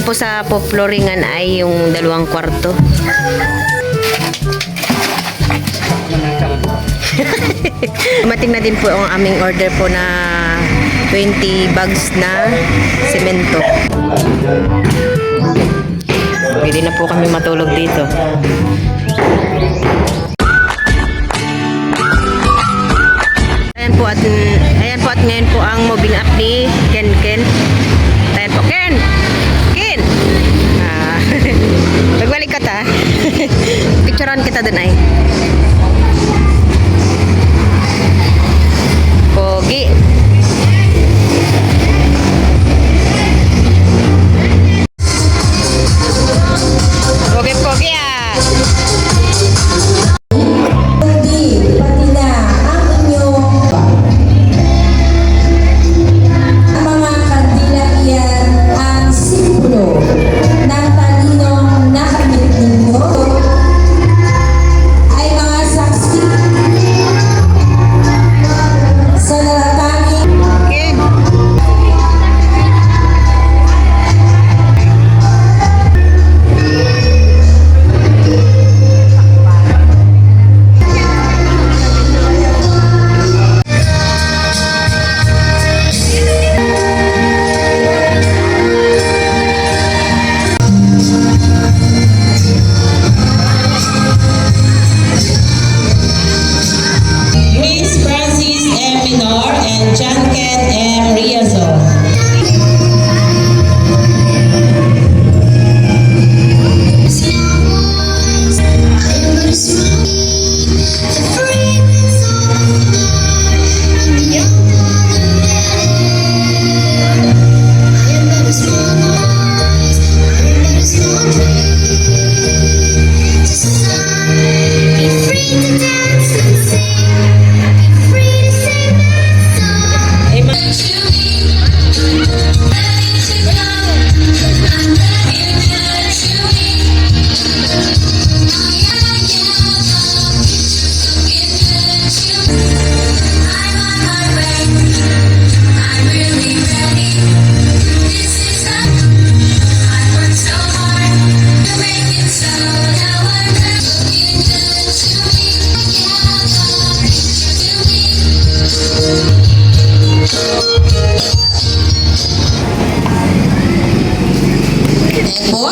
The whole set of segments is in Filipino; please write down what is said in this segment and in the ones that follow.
natin po sa poploringan ay yung 2 kwarto. Dumating na din po ang aming order po na 20 bags na semento. Pwede na po kami matulog dito. Ayan po at ngayon po ang moving up ni Ken. Ayan po, Ken! Magbalik ka ta. Picturean kita dun ay. Pogi. Pogi ah.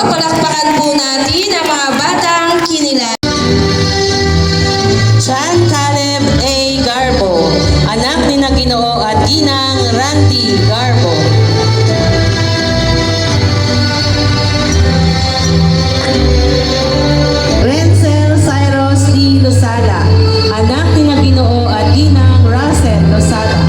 Palakpakan po natin ang mga batang kinilan. John Caleb A. Garbo, anak ni na Ginoo at Ginang Randy Garbo. Renzel Cyrus D. Losada, anak ni na Ginoo at Ginang Russell Losada.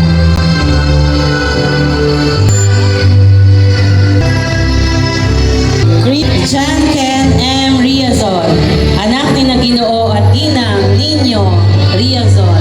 John Ken M. Riazon, anak ni na Ginoo at Ginang Nino Riazon.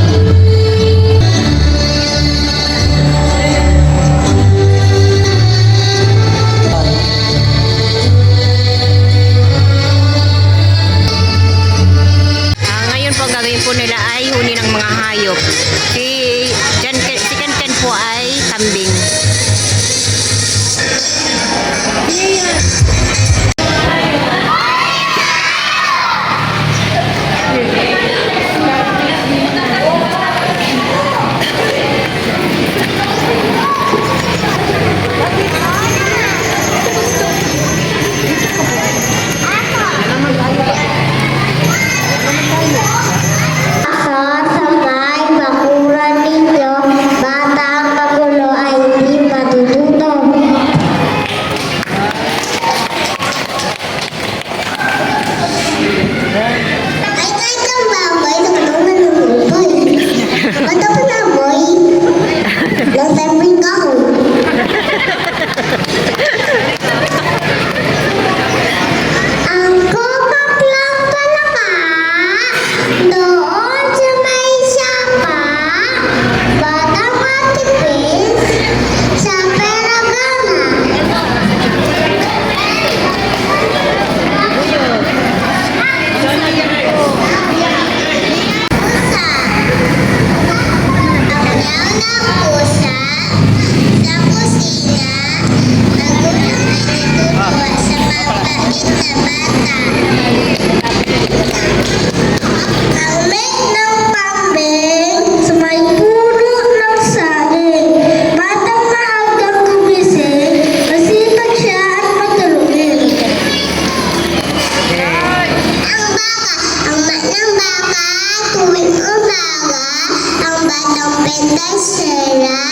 Ganda sila,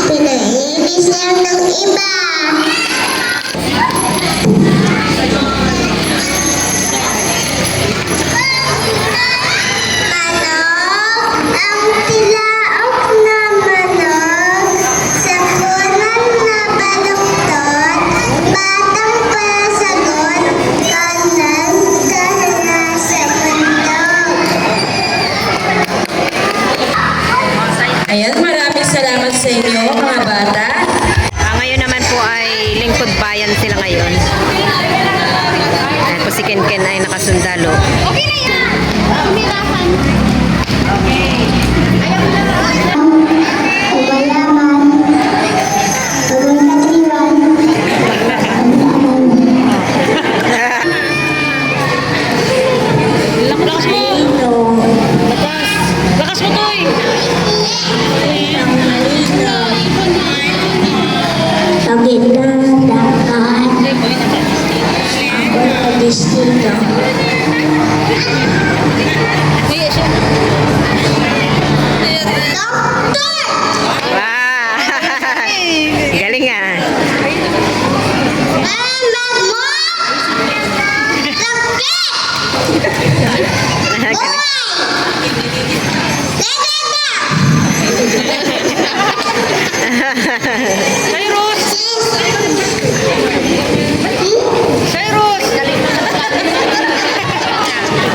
pinainis lang ng iba. Manok, ang tilaok na manok, sa punan na baluktot, batang pasagot, kanan kahana sa bundok. Ayan, maraming salamat sa inyo mga bata. Ngayon naman po ay lingkod bayan sila ngayon. Ayan po si Ken Ken ay nakasundalo. Okay na yan! Umilakan. Umayaman. Tumulong katriwan. Lakas mo! Lakas mo, Toy! Pagdadakan. Ako nabistito. Wow! Galing ah. Mama mo! Sakit! Galing. Cyrus! Cyrus!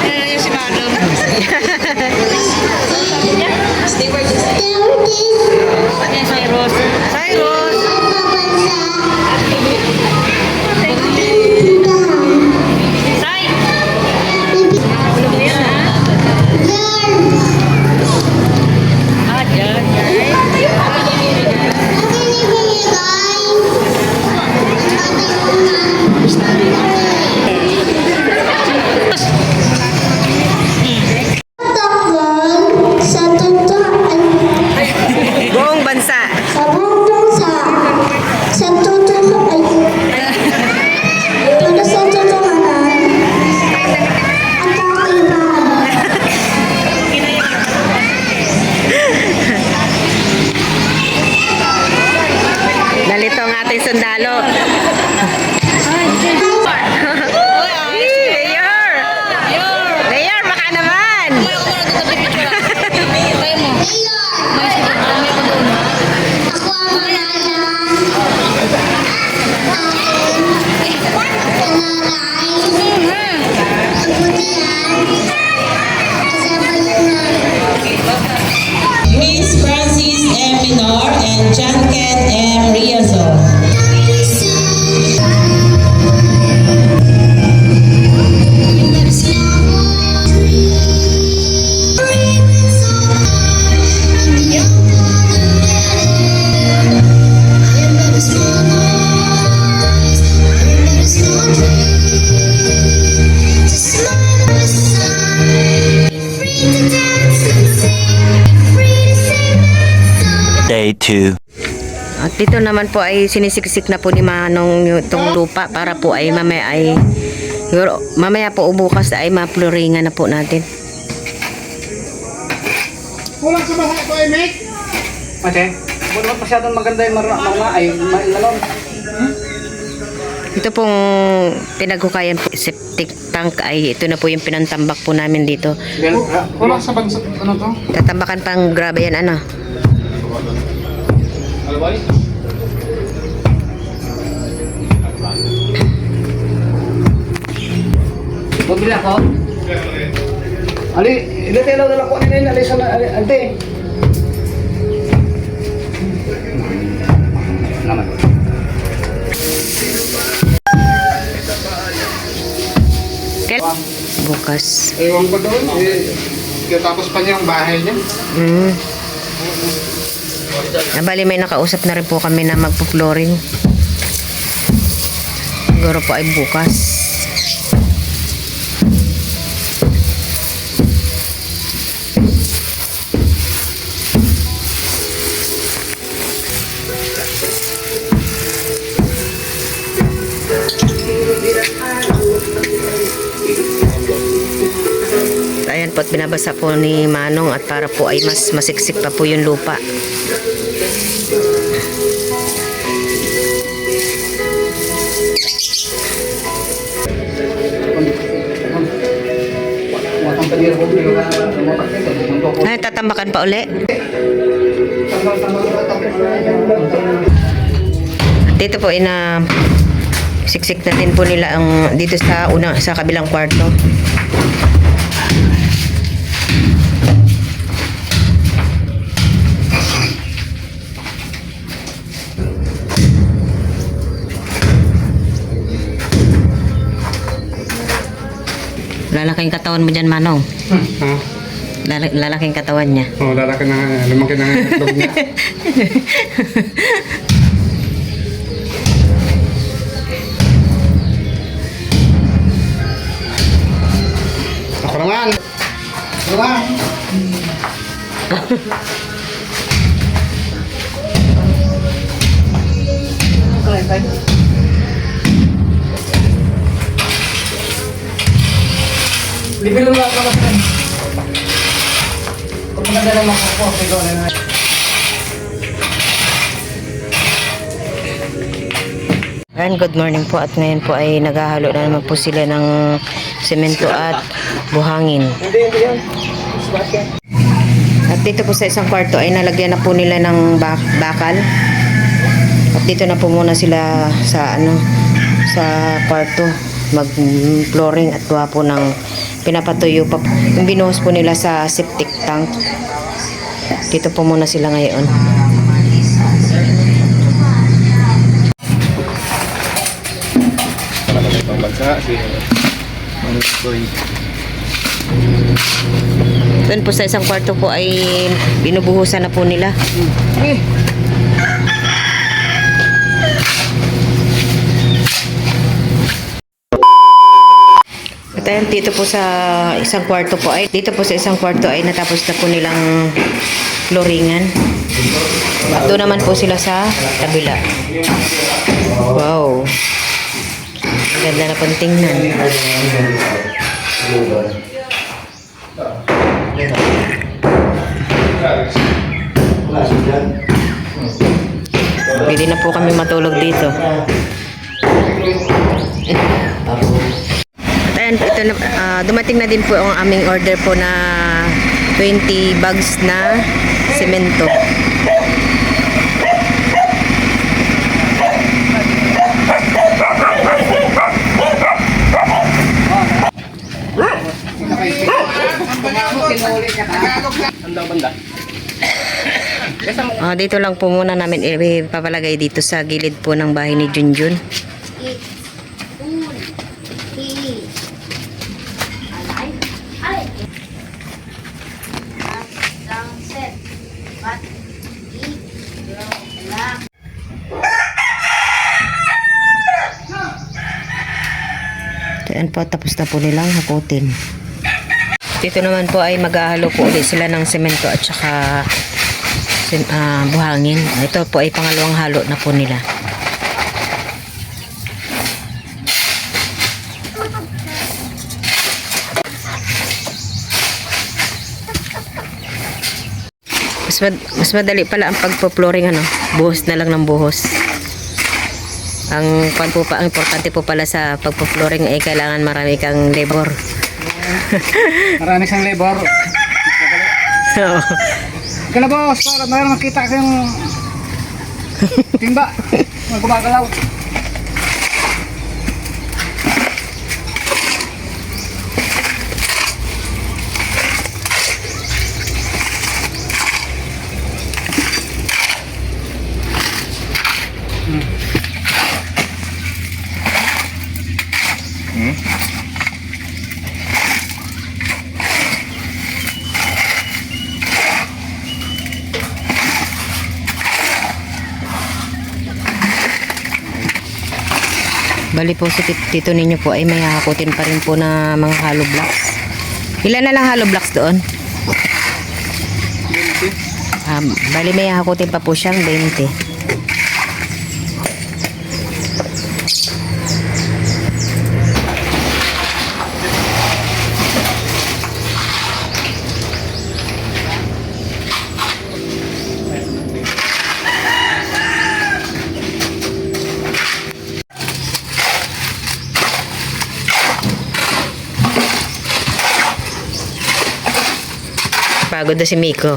Ayan yung si Madam. Ayan, Cyrus. Cyrus! Say! Ah, dyan. Sa totoo, Buong bansa. sa buong bansa, sa totoo ay para sa totohanan at kakibahan. Nalito ang ating sundalo. Mayor! Mayor, baka naman! Ako ang manana. Miss Francis M. Minor and John Ken M. Riazon. Day 2. At dito naman po ay sinisiksik na po ni Manong itong lupa para po ay mamaya po o bukas ay mapluringan na po natin. Kulang sa bahay ko ay make. Ate, wala masyadong maganda yung mga ay maingalon. Ito pong pinaghukayan septic tank ay ito na po yung pinantambak po namin dito. Kulang sa bansa, ano to? Tatambakan pang grabe yan ano. Alaway? Bumili ako? Ali, ilitelaw na lang ko nila ali sa ante. Naman. Bukas. Ewan ko doon, tapos pa niya ang bahay niya. Nabali may nakausap na rin po kami na magpo-flooring. Siguro po ay bukas. po at binabasa po ni Manong at para po ay mas masiksik pa po yung lupa. Ay, tatambakan pa uli. Dito po ina siksik na din po nila ang dito sa kabilang kwarto. Lalaking katawan mo dyan, Manong. Ha? Lalaking katawan niya. Oh, lalaki na, lumaki na nga itlog niya. Ako naman! Ako naman! Libre lang ako naman. Kung maganda naman ako, ikaw na nga. Ayan, good morning po at ngayon po ay naghahalo na naman po sila ng semento at buhangin. Hindi yan. At dito po sa isang kwarto ay nalagyan na po nila ng bakal. At dito na po muna sila sa sa kwarto mag-flooring at gawa po ng pinapatuyo pa po. Yung binuhos po nila sa septic tank. Dito po muna sila ngayon. Doon po sa isang kwarto po ay binubuhusan na po nila. At ayun, dito po sa isang kwarto po ay natapos na po nilang flooringan. At doon naman po sila sa kabila. Wow. Ang ganda na pong tingnan. Pwede na po kami matulog dito. At ayan, ito na, dumating na din po ang aming order po na 20 bags na semento. Dito lang po muna namin ipapalagay dito sa gilid po ng bahay ni Junjun. Ayan po, tapos na po nilang hakutin. Dito naman po ay maghahalo po ulit sila ng semento at saka buhangin. Ito po ay pangalawang halo na po nila. Mas madali pala ang pagpo-flooring buhos na lang ng buhos. Ang importante po pala sa pagpo-flooring ay kailangan marami kang labor. Marami siyang labor. Oo. Kaya boss, para mayroon makita ko yung timba. Magumagalaw. Bali po si tito ninyo po ay may hakutin pa rin po na mga hollow blocks. Ilan na lang hollow blocks doon? 20. Bali may hakutin pa po siyang 20. Napagod na si Miko.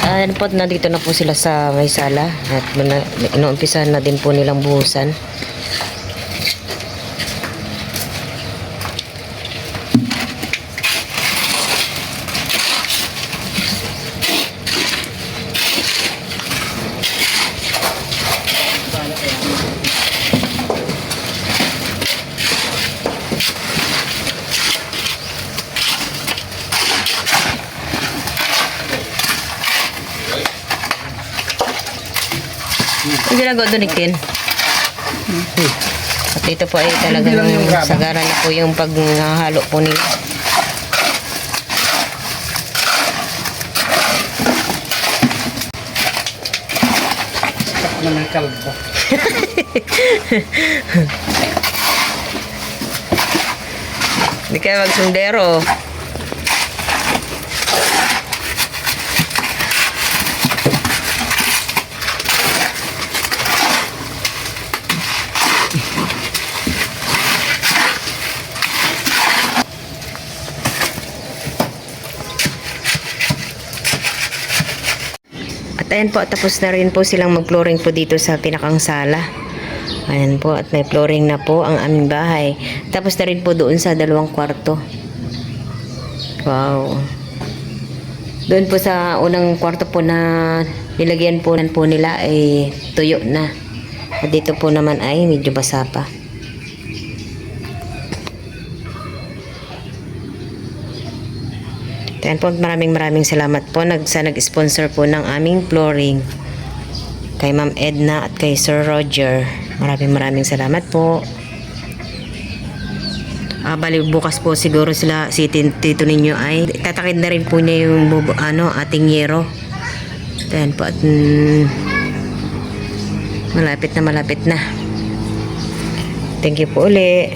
Ayan po, nandito na po sila sa may sala at inuumpisahan na din po nilang buhusan. Ang ginagawa doon ni Ken. At ito po ay talagang sagara na po yung paghahalo po nila. Sakto ng kalbo. Hindi kayo magsundero. At ayan po, tapos na rin po silang mag-flooring po dito sa pinakang sala. Ayan po, at may flooring na po ang aming bahay. Tapos na rin po doon sa 2 kwarto. Wow. Doon po sa unang kwarto po na nilagyan po nila ay tuyo na. At dito po naman ay medyo basa pa. Ayan po, maraming salamat po sa nag-sponsor po ng aming flooring. Kay Ma'am Edna at kay Sir Roger. Maraming salamat po. Bali bukas po siguro sila si tito ninyo ay tatakid na rin po niya yung ating yero. Ayan po at malapit na. Thank you po uli.